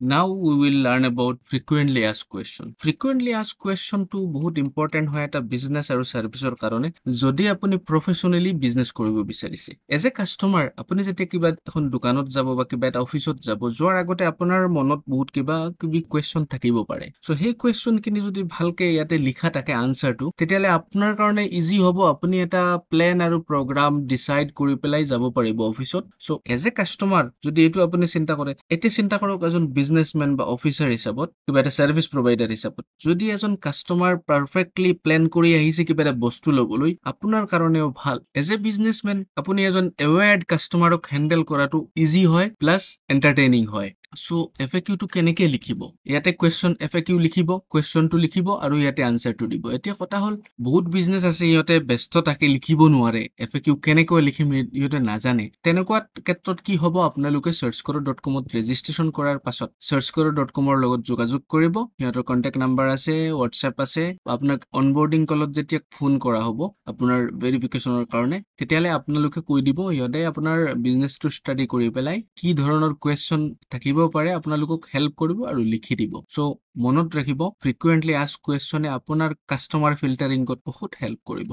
Now we will learn about frequently asked question. Frequently asked question to বহুত important হয় এটা business আৰু সাৰ্ভিসৰ কাৰণে যদি আপুনি প্ৰফেশনালি বিজনেস কৰিব বিচাৰিছে এজ এ কাস্টমাৰ আপুনি যেতিয়া কিবা এখন দোকানত যাব বা কিবা এটা অফিসত যাব যোৱাৰ আগতে আপোনাৰ মনত বহুত কিবা কিবি কোৱেশ্চন থাকিব পাৰে সো সেই কোৱেশ্চন খিনি যদি ভালকে ইয়াতে লিখা থাকে আনসাৰটো তেতিয়ালে আপোনাৰ কাৰণে ইজি হ'ব আপুনি এটা প্ল্যান আৰু প্ৰগ্ৰাম ডিসাইড কৰি পেলাই যাব পাৰিব অফিসত সো এজ এ কাস্টমাৰ যদি এটো আপুনি চিন্তা কৰে এতে চিন্তা কৰক এজন বিজনেসম্যান বা অফিসাৰ হিসাবত কিবা এটা সাৰ্ভিস প্ৰোভাইডাৰ হিসাবত যদি এজন কাস্টমাৰ পাৰফেক্টলি প্ল্যান কৰি আহিছে কিবা এটা বস্তু লবলৈ আপোনাৰ কাৰণেও ভাল এজ এ বিজনেসম্যান আপুনি এজন এৱেৰ্ড কাস্টমাৰক হ্যান্ডেল কৰাটো ইজি হয় প্লাস এন্টাৰটেইনিং হয় সো এফএকিউ টু কেনেকে লিখিব ইয়াতে কোৱেশ্চন এফএকিউ লিখিব কোৱেশ্চনটো লিখিব আৰু ইয়াতে আনসাৰটো দিব এতিয়া কথা হল বহুত বিজনেস আছে ইহতে ব্যস্ত থাকে লিখিব নোৱাৰে এফএকিউ কেনেকৈ লিখিম ইহতে নাজানে তেনেকুৱা ক্ষেত্ৰত কি হ'ব আপোনালোকে searchkoro.com ত ৰেজিষ্ট্ৰেচন কৰাৰ পাছত searchkoro.com ৰ লগত যোগাযোগ কৰিব ইহতৰ কন্টাক্ট নাম্বাৰ আছে হোৱাটছএপ আছে আপোনাক অনবোৰ্ডিং কলত যেতিয়া ফোন কৰা হ'ব আপোনাৰ ভেৰিফিকেশনৰ কাৰণে তেতিয়ালে আপোনালোকে কৈ দিব ইহতে আপোনাৰ বিজনেসটো ষ্টাডি কৰি পেলাই কি ধৰণৰ কোৱেশ্চন থাকিব পাৰে আপোনালোকক হেল্প কৰিব আৰু লিখি দিব সো মনত ৰাখিব ফ্ৰিকুৱেন্টলি আস্ক কোৱেশ্চনে আপোনাৰ কাস্টমাৰ ফিল্টাৰিংত বহুত হেল্প কৰিব